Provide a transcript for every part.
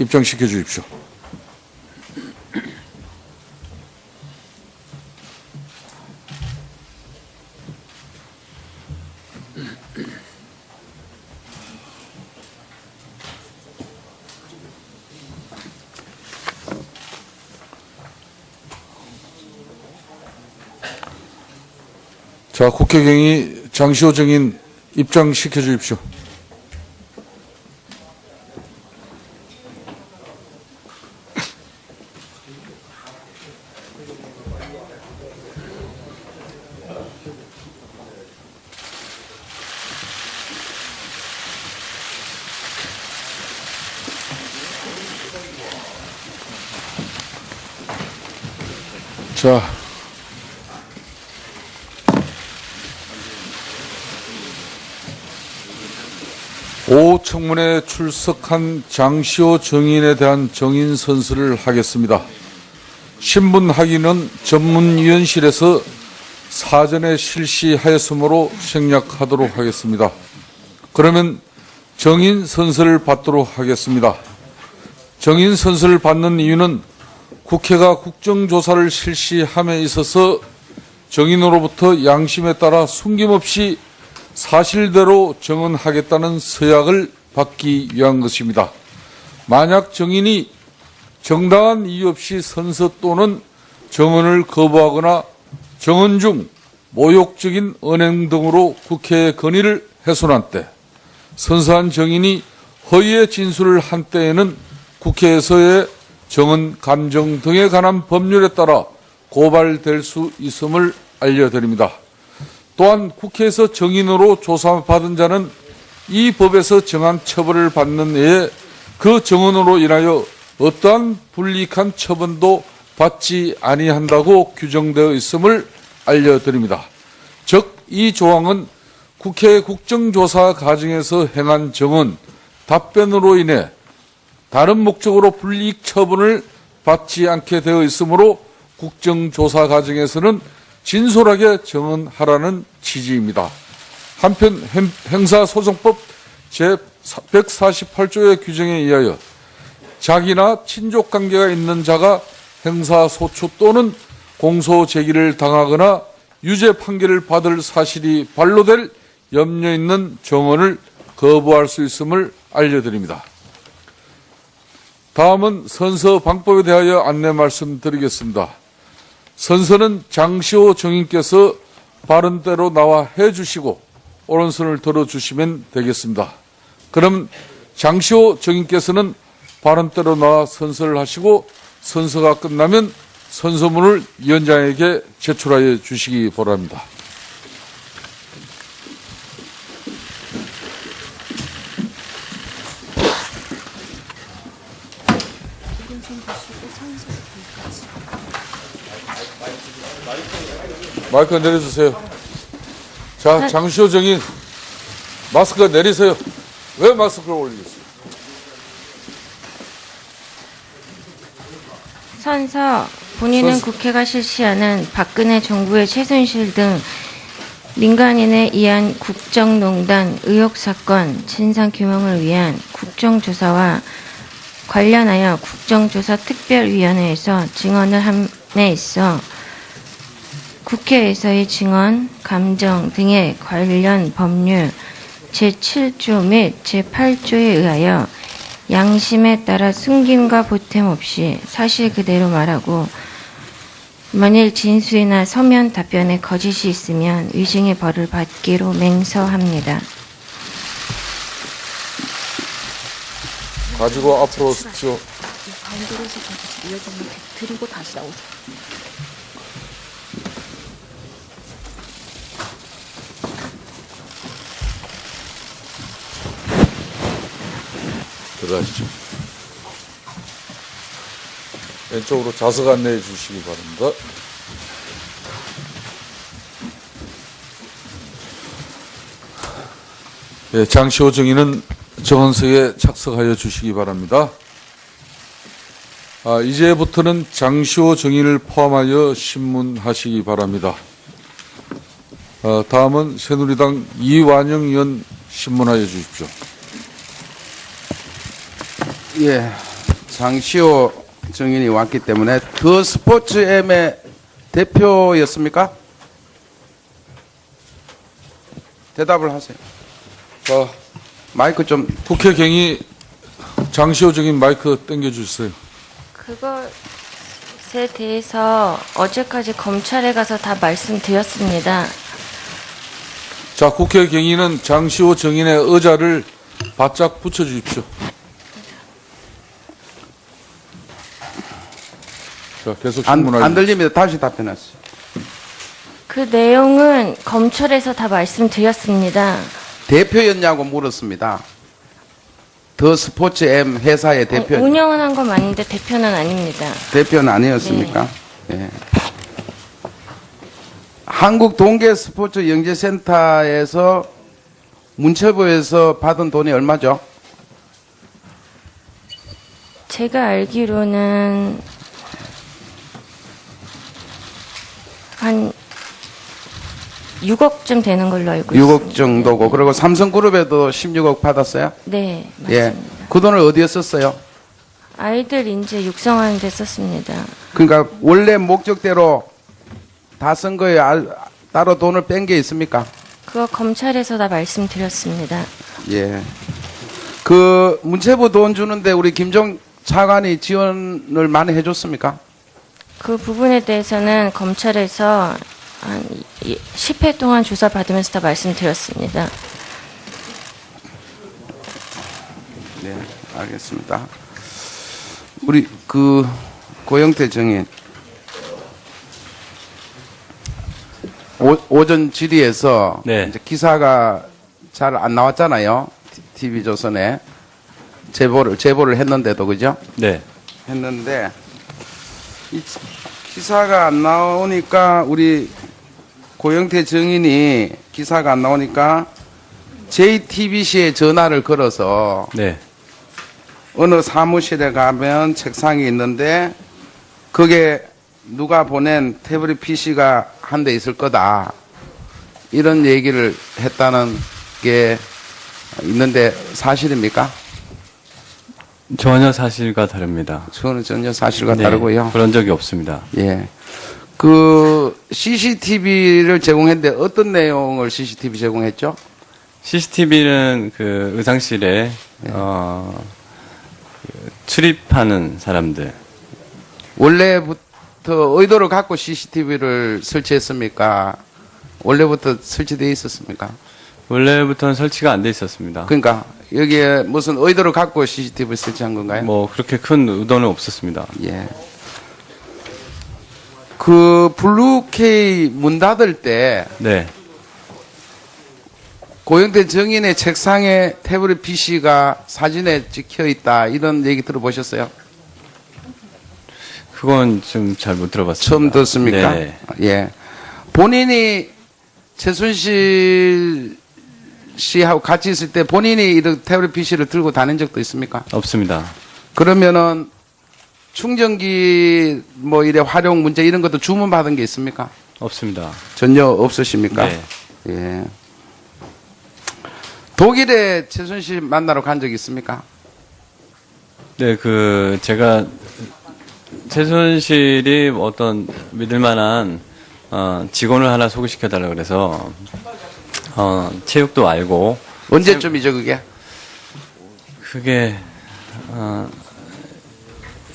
입장시켜 주십시오. 자, 국회경위 장시호 증인 입장시켜 주십시오. 자, 오 청문회에 출석한 장시호 증인에 대한 증인 선서를 하겠습니다. 신분 확인은 전문위원실에서 사전에 실시하였으므로 생략하도록 하겠습니다. 그러면 증인 선서를 받도록 하겠습니다. 증인 선서를 받는 이유는 국회가 국정조사를 실시함에 있어서 증인으로부터 양심에 따라 숨김없이 사실대로 증언하겠다는 서약을 받기 위한 것입니다. 만약 증인이 정당한 이유 없이 선서 또는 증언을 거부하거나 증언 중 모욕적인 언행 등으로 국회의 권위를 훼손한 때, 선서한 증인이 허위의 진술을 한 때에는 국회에서의 증언 감정 등에 관한 법률에 따라 고발될 수 있음을 알려드립니다. 또한 국회에서 증인으로 조사받은 자는 이 법에서 정한 처벌을 받는 외에 그 증언으로 인하여 어떠한 불이익한 처분도 받지 아니한다고 규정되어 있음을 알려드립니다. 즉, 이 조항은 국회 국정조사 과정에서 행한 증언, 답변으로 인해 다른 목적으로 불이익 처분을 받지 않게 되어 있으므로 국정조사 과정에서는 진솔하게 증언하라는 취지입니다. 한편 형사소송법 제148조의 규정에 의하여 자기나 친족관계가 있는 자가 형사소추 또는 공소제기를 당하거나 유죄 판결을 받을 사실이 반로될 염려 있는 증언을 거부할 수 있음을 알려드립니다. 다음은 선서 방법에 대하여 안내 말씀드리겠습니다. 선서는 장시호 증인께서 바른대로 나와 해주시고 오른손을 들어주시면 되겠습니다. 그럼 장시호 증인께서는 바른대로 나와 선서를 하시고 선서가 끝나면 선서문을 위원장에게 제출하여 주시기 바랍니다. 마이크 내려주세요. 자, 장시호 증인, 마스크 내리세요. 왜 마스크를 올리겠어요? 선서, 본인은 국회가 실시하는 박근혜 정부의 최순실 등 민간인에 의한 국정농단 의혹 사건 진상규명을 위한 국정조사와 관련하여 국정조사특별위원회에서 증언을 함에 있어 국회에서의 증언, 감정 등의 관련 법률 제7조 및 제8조에 의하여 양심에 따라 숨김과 보탬 없이 사실 그대로 말하고 만일 진술이나 서면 답변에 거짓이 있으면 위증의 벌을 받기로 맹서합니다. 가지고 앞으로 서십시오. 가운데로 해서 위원장님 드리고 다시 나오세요. 들어가시죠. 왼쪽으로 좌석 안내해 주시기 바랍니다. 네, 장시호 증인은 정원석에 착석하여 주시기 바랍니다. 이제부터는 장시호 증인을 포함하여 신문하시기 바랍니다. 다음은 새누리당 이완영 의원 신문하여 주십시오. 예. 장시호 증인이 왔기 때문에 더 스포츠엠의 대표였습니까? 대답을 하세요. 자, 마이크 좀. 국회 경위 장시호 증인 마이크 당겨주세요. 그것에 대해서 어제까지 검찰에 가서 다 말씀드렸습니다. 자, 국회 경위는 장시호 증인의 의자를 바짝 붙여주십시오. 자, 계속 안 질문하겠습니다. 들리면 다시 답변하세요. 그 내용은 검찰에서 다 말씀드렸습니다. 대표였냐고 물었습니다. 더 스포츠엠 회사의 대표. 운영은 한 건 맞는데 대표는 아닙니다. 대표는 아니었습니까? 예. 한국 동계 스포츠 영재센터에서 문체부에서 받은 돈이 얼마죠? 제가 알기로는 한 6억쯤 되는 걸로 알고 있습니다. 6억 정도고. 그리고 삼성그룹에도 16억 받았어요? 네, 맞습니다. 예. 그 돈을 어디에 썼어요? 아이들 인재 육성하는 데 썼습니다. 그러니까 원래 목적대로 다 쓴 거예요? 따로 돈을 뺀 게 있습니까? 그거 검찰에서 다 말씀드렸습니다. 예. 그 문체부 돈 주는데 우리 김종 차관이 지원을 많이 해줬습니까? 그 부분에 대해서는 검찰에서 한 10회 동안 조사받으면서 다 말씀드렸습니다. 네, 알겠습니다. 우리 그 고영태 증인 오전 질의에서 네. 이제 기사가 잘 안 나왔잖아요. TV조선에 제보를 했는데도 그죠? 네. 했는데 이 기사가 안 나오니까 우리 고영태 증인이 기사가 안 나오니까 JTBC에 전화를 걸어서 네. 어느 사무실에 가면 책상이 있는데 그게 누가 보낸 태블릿 PC가 한 대 있을 거다. 이런 얘기를 했다는 게 있는데 사실입니까? 전혀 사실과 다릅니다. 저는 전혀 사실과 네, 다르고요. 그런 적이 없습니다. 예. 그 CCTV를 제공했는데 어떤 내용을 CCTV 제공했죠? CCTV는 그 의상실에 출입하는 사람들. 원래부터 의도를 갖고 CCTV를 설치했습니까? 원래부터 설치되어 있었습니까? 원래부터는 설치가 안 돼 있었습니다. 그러니까 여기에 무슨 의도를 갖고 CCTV를 설치한 건가요? 뭐 그렇게 큰 의도는 없었습니다. 예. 그 블루케이 문 닫을 때 네. 고영태 증인의 책상에 태블릿 PC가 사진에 찍혀 있다 이런 얘기 들어보셨어요? 그건 좀 잘 못 들어봤습니다. 처음 듣습니까? 네. 예. 본인이 최순실 씨하고 같이 있을 때 본인이 이런 태블릿 PC를 들고 다닌 적도 있습니까? 없습니다. 그러면은 충전기 뭐 이래 활용 문제 이런 것도 주문 받은 게 있습니까? 없습니다. 전혀 없으십니까? 네. 예. 독일에 최순실 만나러 간 적 있습니까? 네, 그 제가 최순실이 어떤 믿을만한 직원을 하나 소개시켜달라 그래서 체육도 알고 언제쯤이죠 그게? 그게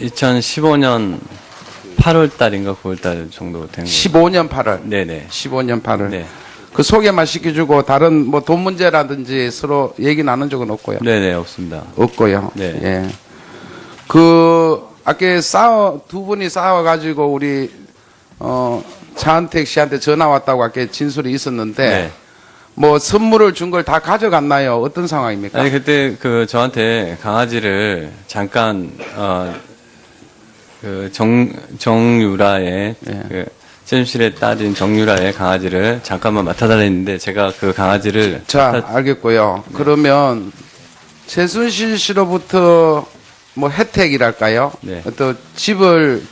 2015년 8월 달인가 9월 달 정도 된 거예요. 15년 8월. 네네. 15년 8월. 네. 그 소개만 시켜주고 다른 뭐 돈 문제라든지 서로 얘기 나눈 적은 없고요. 네네, 없습니다. 없고요. 네. 예. 아까 두 분이 싸워가지고 우리 차은택 씨한테 전화 왔다고 아까 진술이 있었는데 네. 뭐 선물을 준 걸 다 가져갔나요? 어떤 상황입니까? 아니, 그때 그 저한테 강아지를 잠깐, 그 정유라의, 예. 그 최순실의 딸인 정유라의 강아지를 잠깐만 맡아달라 했는데 제가 그 강아지를 자, 알겠고요. 그러면 최순실 씨로부터 뭐 혜택이랄까요? 네. 어떤 집을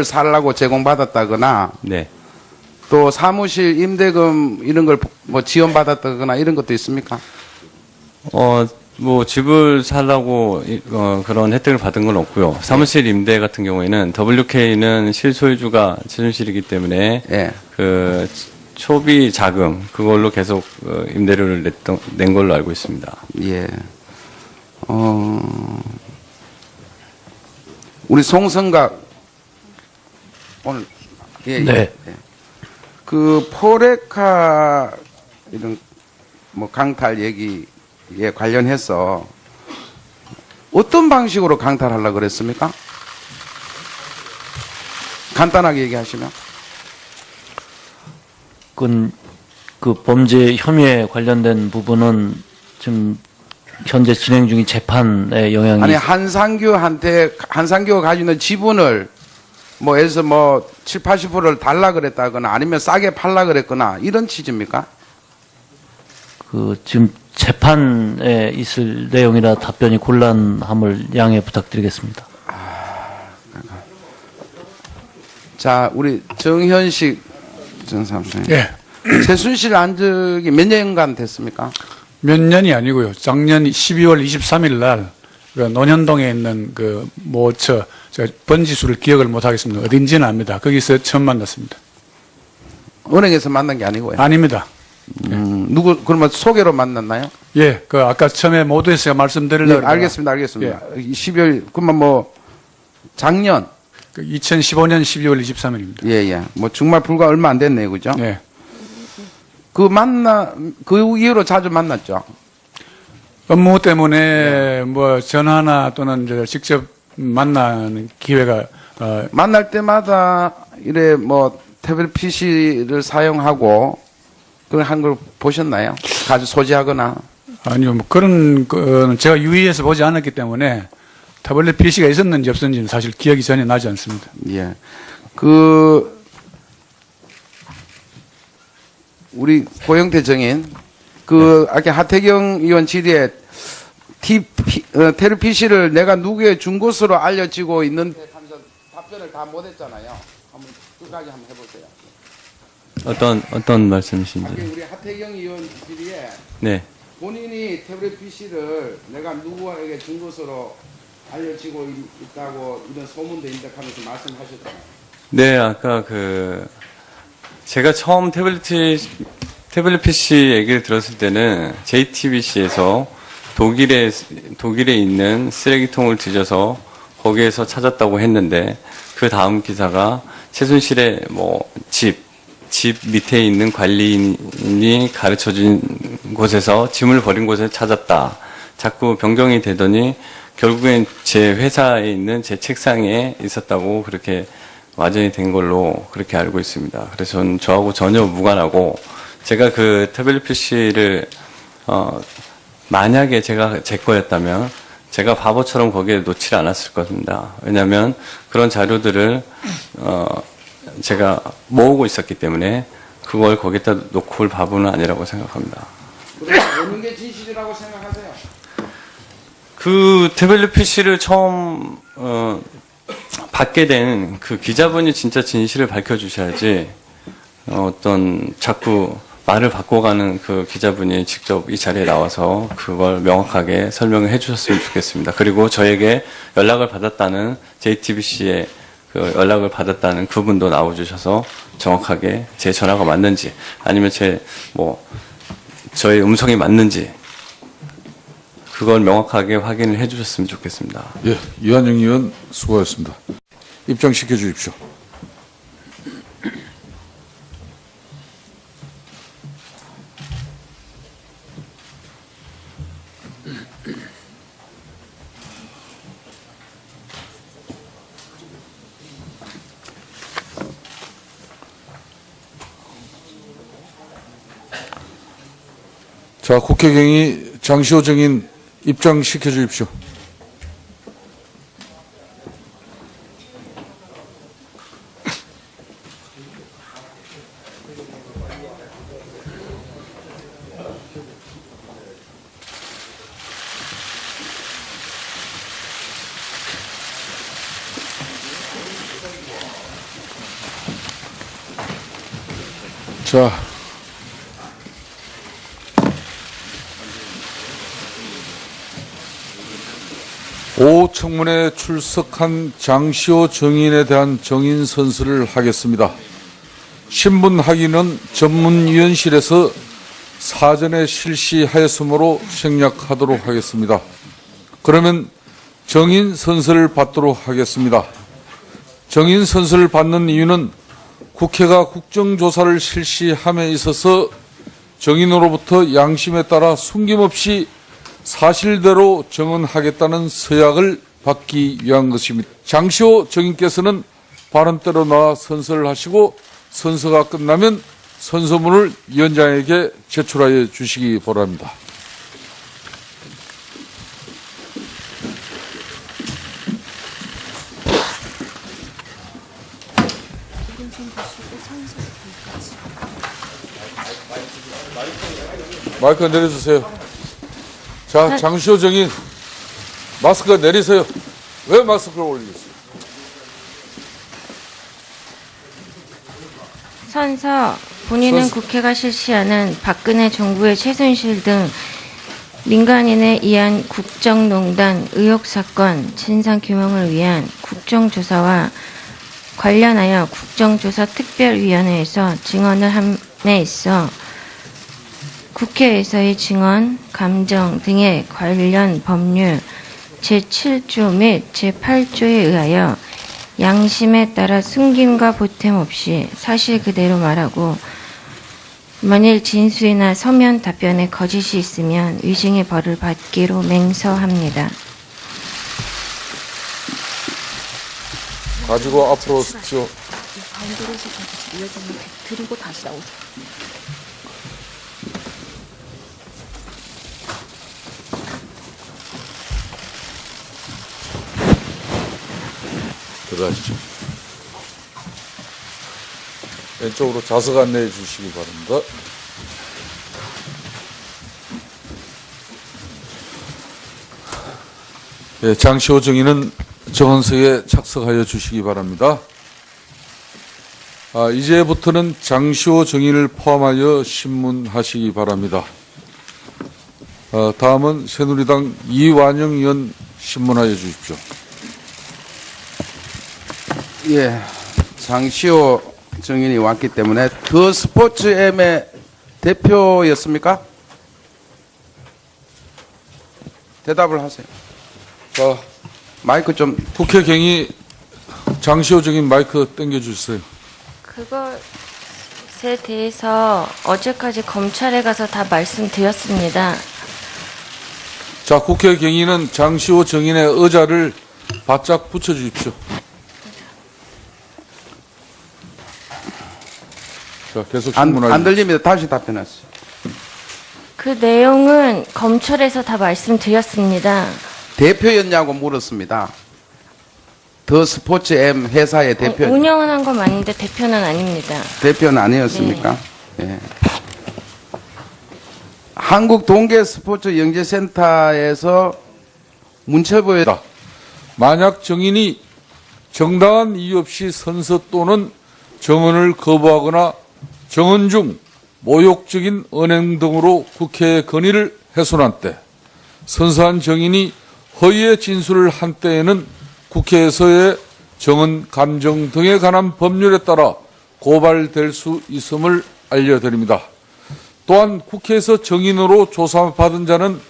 살라고 제공받았다거나 네. 또 사무실 임대금 이런 걸 뭐 지원받았다거나 이런 것도 있습니까? 뭐 집을 살라고 그런 혜택을 받은 건 없고요. 사무실 임대 같은 경우에는 WK는 실소유주가 최순실이기 때문에 예. 그 초비 자금 그걸로 계속 임대료를 낸 걸로 알고 있습니다. 예. 우리 송성각 오늘 예, 네. 예. 그 포레카 이런 뭐 강탈 얘기에 관련해서 어떤 방식으로 강탈하려고 그랬습니까? 간단하게 얘기하시면. 그 범죄 혐의에 관련된 부분은 지금 현재 진행 중인 재판에 영향이 아니 한상규가 가지고 있는 지분을 뭐 해서 뭐 7, 80%를 달라 그랬다거나 아니면 싸게 팔라 그랬거나 이런 취지입니까? 지금 재판에 있을 내용이라 답변이 곤란함을 양해 부탁드리겠습니다. 자, 우리 정현식 전 사무장님. 예. 최순실 안적이 몇 년간 됐습니까? 몇 년이 아니고요. 작년 12월 23일 날, 그 논현동에 있는 그 모처, 제가 번지수를 기억을 못 하겠습니다. 어딘지는 압니다. 거기서 처음 만났습니다. 은행에서 만난 게 아니고요. 아닙니다. 그러면 소개로 만났나요? 예, 그 아까 처음에 모두에서 말씀드리려고. 네, 알겠습니다. 12월, 그러면 뭐, 작년. 2015년 12월 23일입니다. 예. 뭐, 정말 불과 얼마 안 됐네요. 그죠? 예. 그 이후로 자주 만났죠? 업무 때문에 뭐 전화나 또는 이제 직접 만나는 기회가, 만날 때마다 이래 뭐, 태블릿 PC를 사용하고, 그걸 한 걸 보셨나요? 가지고 소지하거나. 아니요, 뭐 그런 거는 제가 유의해서 보지 않았기 때문에 타블렛 PC가 있었는지 없었는지는 사실 기억이 전혀 나지 않습니다. 예. 우리 고영태 정인, 아까 하태경 의원 질의에 테르 PC를 내가 누구에 준 것으로 알려지고 있는데 하면서 답변을 다 못했잖아요. 한번 끝까지 한번 해보세요. 어떤 말씀이신지. 아까 우리 하태경 의원 질의에 네. 본인이 태블릿 PC를 내가 누구에게 준 것으로 알려지고 있다고 이런 소문도 있다 하면서 말씀하셨잖아요. 네, 아까 제가 처음 태블릿 PC 얘기를 들었을 때는 JTBC에서 독일에 있는 쓰레기통을 뒤져서 거기에서 찾았다고 했는데 그 다음 기사가 최순실의 뭐 집 밑에 있는 관리인이 가르쳐준 곳에서 짐을 버린 곳에 찾았다. 자꾸 변경이 되더니 결국엔 제 회사에 있는 제 책상에 있었다고 그렇게 와전이 된 걸로 그렇게 알고 있습니다. 그래서 저하고 전혀 무관하고 제가 그 태블릿 PC를 만약에 제가 제 거였다면 제가 바보처럼 거기에 놓지 않았을 겁니다. 왜냐하면 그런 자료들을 제가 모으고 있었기 때문에 그걸 거기다 놓고 올 바보는 아니라고 생각합니다. 그럼 어느 게 진실이라고 생각하세요? 그 태블릿 PC를 처음 받게 된 그 기자분이 진짜 진실을 밝혀주셔야지 어떤 자꾸 말을 바꿔가는 그 기자분이 직접 이 자리에 나와서 그걸 명확하게 설명을 해주셨으면 좋겠습니다. 그리고 저에게 연락을 받았다는 JTBC에 그 연락을 받았다는 그분도 나와주셔서 정확하게 제 전화가 맞는지 아니면 저의 음성이 맞는지 그걸 명확하게 확인을 해주셨으면 좋겠습니다. 예, 이완영 의원 수고하셨습니다. 입장시켜 주십시오. 자, 국회경위 장시호 정인 입장시켜 주십시오. 자, 오청문회에 출석한 장시호 정인에 대한 정인 선서를 하겠습니다. 신분 확인은 전문위원실에서 사전에 실시하였으므로 생략하도록 하겠습니다. 그러면 정인 선서를 받도록 하겠습니다. 정인 선서를 받는 이유는 국회가 국정조사를 실시함에 있어서 정인으로부터 양심에 따라 숨김없이 사실대로 정언하겠다는 서약을 받기 위한 것입니다. 장시호 정인께서는 발언대로 나와 선서를 하시고 선서가 끝나면 선서문을 위원장에게 제출하여 주시기 바랍니다. 마이크 내려주세요. 자, 장시호 정인, 마스크 내리세요. 왜 마스크를 올리겠어요? 선서, 본인은 국회가 실시하는 박근혜 정부의 최순실 등 민간인에 의한 국정농단 의혹 사건 진상규명을 위한 국정조사와 관련하여 국정조사특별위원회에서 증언을 함에 있어 국회에서의 증언, 감정 등의 관련 법률 제7조 및 제8조에 의하여 양심에 따라 숨김과 보탬 없이 사실 그대로 말하고 만일 진술이나 서면 답변에 거짓이 있으면 위증의 벌을 받기로 맹서합니다. 가지고 앞으로 오십시오. 가운데로 해서 위원장님 드리고 다시 나오세요. 들어가시죠. 왼쪽으로 좌석 안내해 주시기 바랍니다. 네, 장시호 정인은 정언서에 착석하여 주시기 바랍니다. 이제부터는 장시호 정인을 포함하여 신문하시기 바랍니다. 다음은 새누리당 이완영 의원 신문하여 주십시오. 예, 장시호 정인이 왔기 때문에 더 스포츠 M의 대표였습니까? 대답을 하세요. 자, 마이크 좀. 국회 경위 장시호 정인 마이크 당겨주세요. 그것에 대해서 어제까지 검찰에 가서 다 말씀드렸습니다. 자, 국회 경위는 장시호 정인의 의자를 바짝 붙여주십시오. 자, 계속 신문하십시오. 안 들립니다. 다시 답변하세요. 그 내용은 검찰에서 다 말씀드렸습니다. 대표였냐고 물었습니다. 더 스포츠 M 회사의 대표. 운영은 한 건 맞는데 대표는 아닙니다. 대표는 아니었습니까? 예. 한국 동계 스포츠 영재센터에서 문체부에 만약 정인이 정당한 이유 없이 선서 또는 정언을 거부하거나 정언 중 모욕적인 언행 등으로 국회의 건의를 훼손한 때 선서한 정인이 허위의 진술을 한 때에는 국회에서의 정언, 감정 등에 관한 법률에 따라 고발될 수 있음을 알려드립니다. 또한 국회에서 정인으로 조사받은 자는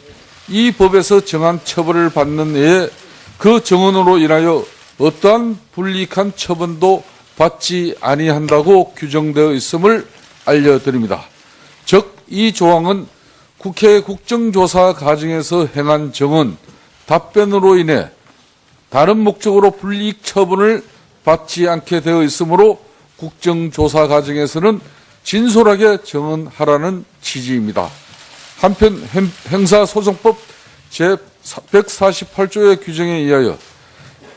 이 법에서 정한 처벌을 받는 외에 그 정언으로 인하여 어떠한 불이익한 처분도 받지 아니한다고 규정되어 있음을 알려드립니다. 즉, 이 조항은 국회 국정조사 과정에서 행한 정언, 답변으로 인해 다른 목적으로 불이익 처분을 받지 않게 되어 있으므로 국정조사 과정에서는 진솔하게 정언하라는 취지입니다. 한편 형사소송법 제148조의 규정에 의하여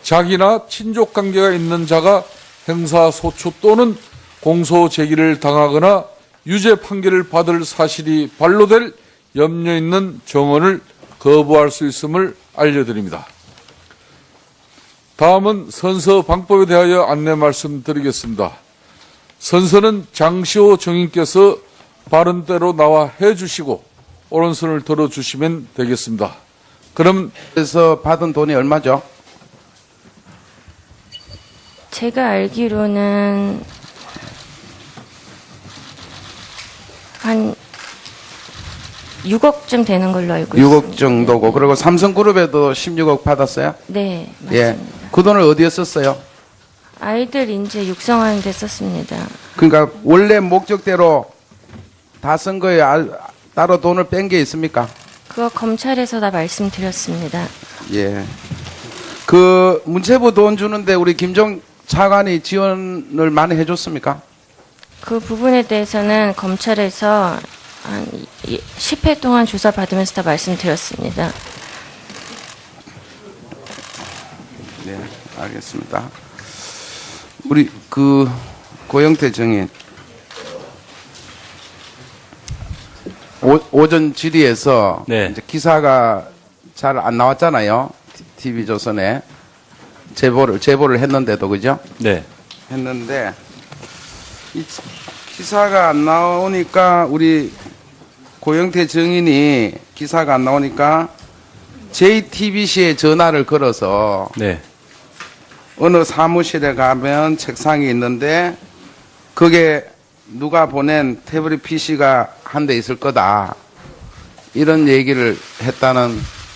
자기나 친족 관계가 있는 자가 형사소추 또는 공소 제기를 당하거나 유죄 판결을 받을 사실이 반로될 염려 있는 정언을 거부할 수 있음을 알려드립니다. 다음은 선서 방법에 대하여 안내 말씀드리겠습니다. 선서는 장시호 정인께서 발언대로 나와 해주시고 오른손을 들어주시면 되겠습니다. 그럼 그래서 받은 돈이 얼마죠? 제가 알기로는 한 6억쯤 되는 걸로 알고 6억 있습니다. 정도고, 그리고 삼성그룹에도 16억 받았어요? 네, 맞습니다. 예. 그 돈을 어디에 썼어요? 아이들 인재 육성하는 데 썼습니다. 그러니까 원래 목적대로 다 쓴 거예요? 따로 돈을 뺀 게 있습니까? 그거 검찰에서 다 말씀드렸습니다. 예. 그 문체부 돈 주는데 우리 김종 차관이 지원을 많이 해줬습니까? 그 부분에 대해서는 검찰에서 한 10회 동안 조사받으면서 다 말씀드렸습니다. 네, 알겠습니다. 우리 그 고영태 정인 오전 질의에서 네. 이제 기사가 잘 안 나왔잖아요. TV조선에 제보를 했는데도 그죠? 네. 했는데 이 기사가 안 나오니까 우리 고영태 정인이 기사가 안 나오니까 JTBC에 전화를 걸어서 네. 어느 사무실에 가면 책상이 있는데 그게 누가 보낸 태블릿 PC가 한 대 있을 거다. 이런 얘기를 했다는